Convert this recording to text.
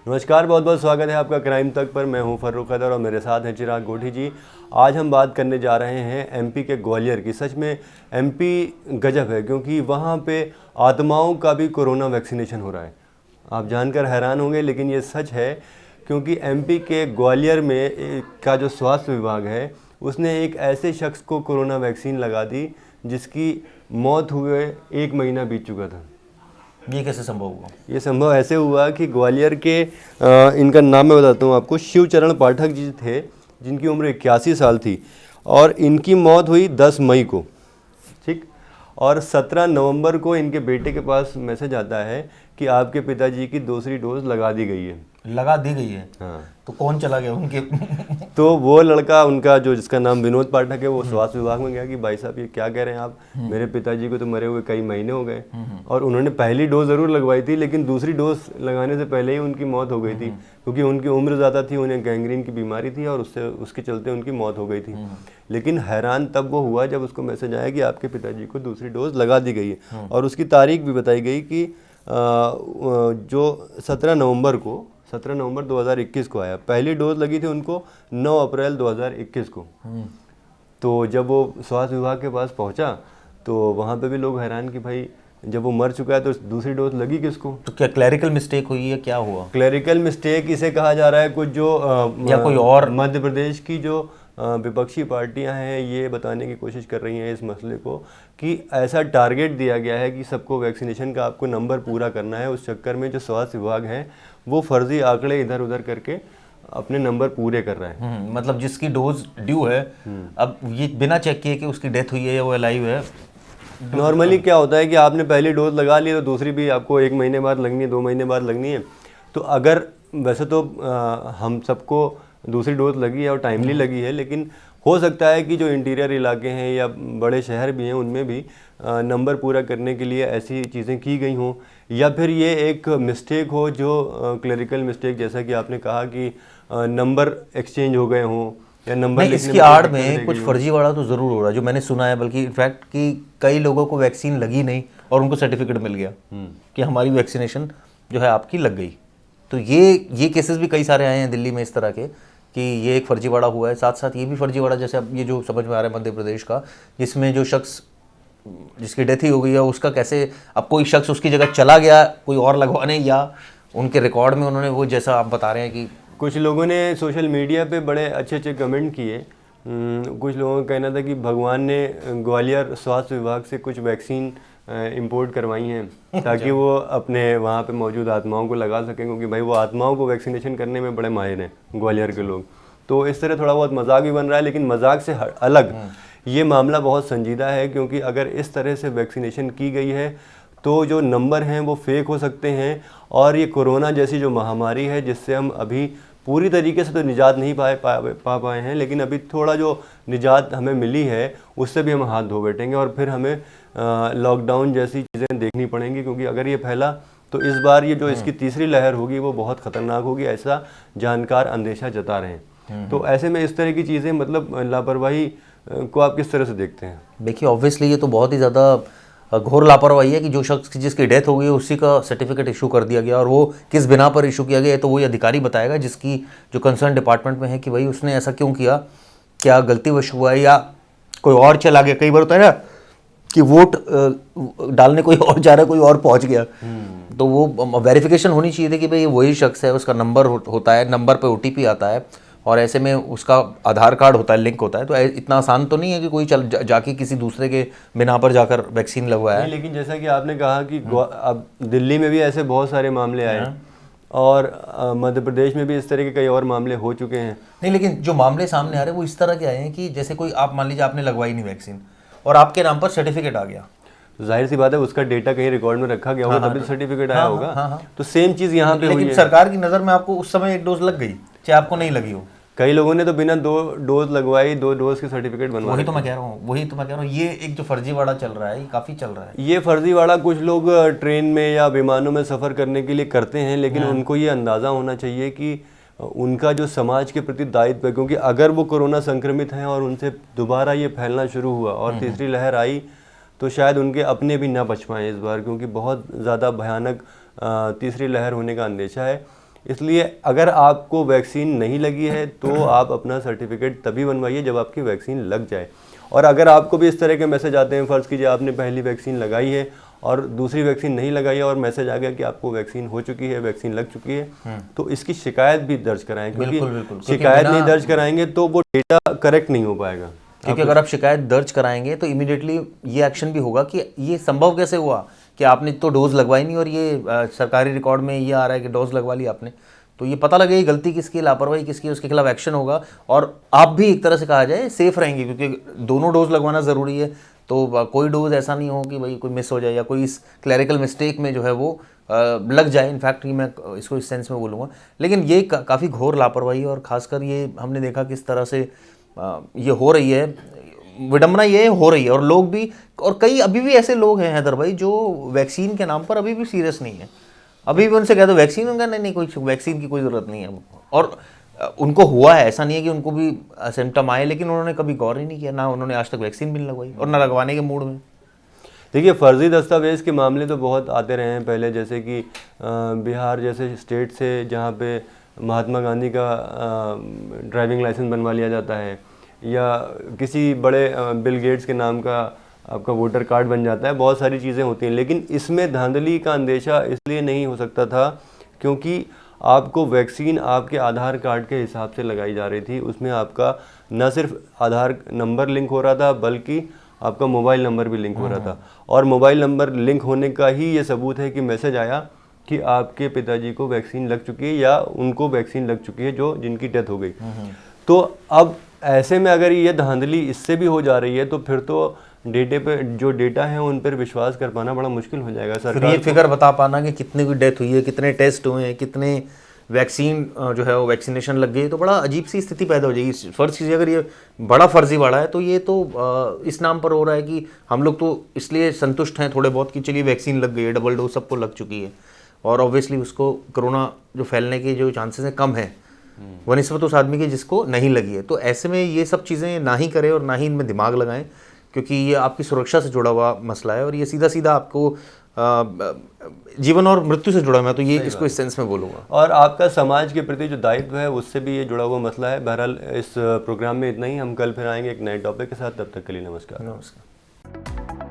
नमस्कार, बहुत बहुत स्वागत है आपका क्राइम तक पर। मैं हूं फर्रुख हैदर और मेरे साथ हैं चिराग गोठी जी। आज हम बात करने जा रहे हैं एमपी के ग्वालियर की। सच में एमपी गजब है, क्योंकि वहां पे आत्माओं का भी कोरोना वैक्सीनेशन हो रहा है। आप जानकर हैरान होंगे, लेकिन ये सच है, क्योंकि एमपी के ग्वालियर में का जो स्वास्थ्य विभाग है उसने एक ऐसे शख्स को कोरोना वैक्सीन लगा दी जिसकी मौत हुए 1 महीना बीत चुका था। ये कैसे संभव हुआ? ये संभव ऐसे हुआ कि ग्वालियर के इनका नाम मैं बताता हूँ आपको, शिवचरण पाठक जी थे, जिनकी उम्र 81 साल थी और इनकी मौत हुई 10 मई को, ठीक। और 17 नवंबर को इनके बेटे के पास मैसेज आता है कि आपके पिताजी की दूसरी डोज लगा दी गई है। लगा दी गई है? हाँ। तो कौन चला गया उनके? तो वो लड़का उनका जो जिसका नाम विनोद पाठक है, वो स्वास्थ्य विभाग में गया कि भाई साहब ये क्या कह रहे हैं आप, मेरे पिताजी को तो मरे हुए कई महीने हो गए। और उन्होंने पहली डोज ज़रूर लगवाई थी, लेकिन दूसरी डोज लगाने से पहले ही उनकी मौत हो गई थी, क्योंकि उनकी उम्र ज़्यादा थी, उन्हें गैंग्रीन की बीमारी थी और उसके चलते उनकी मौत हो गई थी। लेकिन हैरान तब वो हुआ जब उसको मैसेज आया कि आपके पिताजी को दूसरी डोज लगा दी गई है। और उसकी तारीख भी बताई गई कि जो 17 नवंबर 2021 को आया। पहली डोज लगी थी उनको 9 अप्रैल 2021 को। तो जब वो स्वास्थ्य विभाग के पास पहुंचा तो वहाँ पे भी लोग हैरान कि भाई जब वो मर चुका है तो दूसरी डोज लगी किसको। तो क्या क्लैरिकल मिस्टेक हुई है, क्या हुआ? क्लैरिकल मिस्टेक इसे कहा जा रहा है। कुछ जो या कोई और मध्य प्रदेश की जो विपक्षी पार्टियां हैं, ये बताने की कोशिश कर रही हैं इस मसले को कि ऐसा टारगेट दिया गया है कि सबको वैक्सीनेशन का आपको नंबर पूरा करना है। उस चक्कर में जो स्वास्थ्य विभाग है वो फर्जी आंकड़े इधर उधर करके अपने नंबर पूरे कर रहा है। मतलब जिसकी डोज ड्यू है, अब ये बिना चेक किए कि उसकी डेथ हुई है या वो अलाइव है। नॉर्मली क्या होता है कि आपने पहली डोज लगा ली तो दूसरी भी आपको 1 महीने बाद लगनी है, 2 महीने बाद लगनी है। तो अगर वैसे तो हम सबको दूसरी डोज लगी है और टाइमली लगी है, लेकिन हो सकता है कि जो इंटीरियर इलाके हैं या बड़े शहर भी हैं उनमें भी नंबर पूरा करने के लिए ऐसी चीज़ें की गई हों, या फिर ये एक मिस्टेक हो जो क्लरिकल मिस्टेक, जैसा कि आपने कहा कि नंबर एक्सचेंज हो गए हों या नंबर नहीं, इसकी आड़ में कुछ फर्जीवाड़ा तो ज़रूर हो रहा है, जो मैंने सुना है। बल्कि इनफैक्ट कि कई लोगों को वैक्सीन लगी नहीं और उनको सर्टिफिकेट मिल गया कि हमारी वैक्सीनेशन जो है आपकी लग गई। तो ये केसेस भी कई सारे आए हैं दिल्ली में इस तरह के कि ये एक फर्जीवाड़ा हुआ है। साथ साथ ये भी फर्जीवाड़ा, जैसे अब ये जो समझ में आ रहा है मध्य प्रदेश का, जिसमें जो शख्स जिसकी डेथ ही हो गई है उसका कैसे अब कोई शख्स उसकी जगह चला गया कोई और लगवाने, या उनके रिकॉर्ड में उन्होंने वो, जैसा आप बता रहे हैं कि कुछ लोगों ने सोशल मीडिया पे बड़े अच्छे अच्छे कमेंट किए। कुछ लोगों का कहना था कि भगवान ने ग्वालियर स्वास्थ्य विभाग से कुछ वैक्सीन इंपोर्ट करवाई हैं ताकि वो अपने वहाँ पे मौजूद आत्माओं को लगा सकें, क्योंकि भाई वो आत्माओं को वैक्सीनेशन करने में बड़े माहिर हैं ग्वालियर के लोग। तो इस तरह थोड़ा बहुत मजाक भी बन रहा है, लेकिन मजाक से अलग ये मामला बहुत संजीदा है, क्योंकि अगर इस तरह से वैक्सीनेशन की गई है तो जो नंबर हैं वो फेक हो सकते हैं। और ये कोरोना जैसी जो महामारी है, जिससे हम अभी पूरी तरीके से तो निजात नहीं पा पाए हैं, लेकिन अभी थोड़ा जो निजात हमें मिली है उससे भी हम हाथ धो बैठेंगे और फिर हमें लॉकडाउन जैसी चीज़ें देखनी पड़ेंगी, क्योंकि अगर ये फैला तो इस बार ये जो इसकी तीसरी लहर होगी वो बहुत ख़तरनाक होगी, ऐसा जानकार अंदेशा जता रहे हैं। तो ऐसे में इस तरह की चीज़ें, मतलब लापरवाही को आप किस तरह से देखते हैं? देखिए, ऑब्वियसली ये तो बहुत ही ज़्यादा घोर लापरवाही है कि जो शख्स जिसकी डेथ हो गई है उसी का सर्टिफिकेट इशू कर दिया गया, और वो किस बिना पर इशू किया गया है तो वही अधिकारी बताएगा जिसकी जो कंसर्न डिपार्टमेंट में है कि भाई उसने ऐसा क्यों किया, क्या गलतीवश हुआ है या कोई और चला गया। कई बार होता है ना कि वोट डालने कोई और जा रहा है, कोई और पहुंच गया, तो वो वेरिफिकेशन होनी चाहिए थी कि भाई वही शख्स है, उसका नंबर होता है, नंबर पे OTP आता है और ऐसे में उसका आधार कार्ड होता है, लिंक होता है। तो इतना आसान तो नहीं है कि कोई जाके किसी दूसरे के बिना पर जाकर वैक्सीन लगवाया। लेकिन जैसा कि आपने कहा कि अब दिल्ली में भी ऐसे बहुत सारे मामले आए और मध्य प्रदेश में भी इस तरह के कई और मामले हो चुके हैं। नहीं, लेकिन जो मामले सामने आ रहे हैं वो इस तरह के आए हैं कि जैसे कोई, आप मान लीजिए आपने लगवाई नहीं वैक्सीन और आपके नाम पर सर्टिफिकेट आ गया, तो जाहिर सी बात है उसका डेटा कहीं रिकॉर्ड में रखा गया होगा, तभी सर्टिफिकेट आया होगा। तो सेम चीज़ यहाँ पे हुई है। लेकिन सरकार की नज़र में आपको उस समय 1 डोज लग गई, चाहे आपको नहीं लगी हो। कई लोगों ने तो बिना 2 डोज लगवाई 2 डोज के सर्टिफिकेट बनवा। वही तो मैं कह रहा हूँ, ये एक जो फर्जीवाड़ा चल रहा है ये काफ़ी चल रहा है। ये फर्जीवाड़ा कुछ लोग ट्रेन में या विमानों में सफ़र करने के लिए करते हैं, लेकिन उनको ये अंदाज़ा होना चाहिए कि उनका जो समाज के प्रति दायित्व है, क्योंकि अगर वो कोरोना संक्रमित हैं और उनसे दोबारा ये फैलना शुरू हुआ और तीसरी लहर आई तो शायद उनके अपने भी ना बच पाएँ इस बार, क्योंकि बहुत ज़्यादा भयानक तीसरी लहर होने का अंदेशा है। इसलिए अगर आपको वैक्सीन नहीं लगी है तो आप अपना सर्टिफिकेट तभी बनवाइए जब आपकी वैक्सीन लग जाए। और अगर आपको भी इस तरह के मैसेज आते हैं, फ़र्ज़ कीजिए आपने पहली वैक्सीन लगाई है और दूसरी वैक्सीन नहीं लगाई है और मैसेज आ गया कि आपको वैक्सीन हो चुकी है, वैक्सीन लग चुकी है, तो इसकी शिकायत भी दर्ज कराएं, क्योंकि शिकायत नहीं दर्ज कराएंगे तो वो डेटा करेक्ट नहीं हो पाएगा। क्योंकि अगर आप शिकायत दर्ज कराएंगे तो इमीडिएटली ये एक्शन भी होगा कि ये संभव कैसे हुआ कि आपने तो डोज लगवाई नहीं और ये सरकारी रिकॉर्ड में ये आ रहा है कि डोज लगवा ली आपने। तो ये पता लगेगी गलती किसकी, लापरवाही किसकी, उसके खिलाफ एक्शन होगा और आप भी एक तरह से कहा जाए सेफ रहेंगे, क्योंकि दोनों डोज लगवाना ज़रूरी है। तो कोई डोज ऐसा नहीं हो कि भाई कोई मिस हो जाए या कोई इस क्लैरिकल मिस्टेक में जो है वो लग जाए। इनफैक्ट मैं इसको इस सेंस में बोलूँगा, लेकिन ये काफ़ी घोर लापरवाही और ख़ासकर ये हमने देखा किस तरह से ये हो रही है, विडंबना ये हो रही है। और लोग भी, और कई अभी भी ऐसे लोग हैं हैदर भाई जो वैक्सीन के नाम पर अभी भी सीरियस नहीं है। अभी भी उनसे कह दो वैक्सीन, उनका नहीं कोई वैक्सीन की कोई ज़रूरत नहीं है। और उनको हुआ है, ऐसा नहीं है कि उनको भी सिम्टम आए, लेकिन उन्होंने कभी गौर ही नहीं किया, ना उन्होंने आज तक वैक्सीन भी नहीं लगवाई और ना लगवाने के मूड में। देखिए, फ़र्ज़ी दस्तावेज़ के मामले तो बहुत आते रहे हैं पहले, जैसे कि बिहार जैसे स्टेट से जहाँ पे महात्मा गांधी का ड्राइविंग लाइसेंस बनवा लिया जाता है, या किसी बड़े बिल गेट्स के नाम का आपका वोटर कार्ड बन जाता है। बहुत सारी चीज़ें होती हैं, लेकिन इसमें धांधली का अंदेशा इसलिए नहीं हो सकता था क्योंकि आपको वैक्सीन आपके आधार कार्ड के हिसाब से लगाई जा रही थी। उसमें आपका न सिर्फ आधार नंबर लिंक हो रहा था बल्कि आपका मोबाइल नंबर भी लिंक हो रहा था। और मोबाइल नंबर लिंक होने का ही ये सबूत है कि मैसेज आया कि आपके पिताजी को वैक्सीन लग चुकी है या उनको वैक्सीन लग चुकी है जो जिनकी डेथ हो गई। तो अब ऐसे में अगर ये धांधली इससे भी हो जा रही है तो फिर तो डेटे पे जो डेटा है उन पर विश्वास कर पाना बड़ा मुश्किल हो जाएगा। सरकार ये फिगर बता पाना कि कितने की डेथ हुई है, कितने टेस्ट हुए हैं, कितने वैक्सीन जो है वो वैक्सीनेशन लग गई, तो बड़ा अजीब सी स्थिति पैदा हो जाएगी। फर्ज कीजिए अगर ये बड़ा फर्जीवाड़ा है तो ये तो इस नाम पर हो रहा है कि हम लोग तो इसलिए संतुष्ट हैं थोड़े बहुत कि चलिए वैक्सीन लग गई है, डबल डोज सबको लग चुकी है और ऑब्वियसली उसको कोरोना जो फैलने के जो चांसेस हैं कम है वनिस्बत उस आदमी के जिसको नहीं लगी है। तो ऐसे में ये सब चीज़ें ना ही करें और ना ही इनमें दिमाग लगाएं, क्योंकि ये आपकी सुरक्षा से जुड़ा हुआ मसला है और ये सीधा सीधा आपको जीवन और मृत्यु से जुड़ा। मैं तो ये इसको इस सेंस में बोलूँगा। और आपका समाज के प्रति जो दायित्व है उससे भी ये जुड़ा हुआ मसला है। बहरहाल इस प्रोग्राम में इतना ही। हम कल फिर आएंगे एक नए टॉपिक के साथ। तब तक के लिए नमस्कार।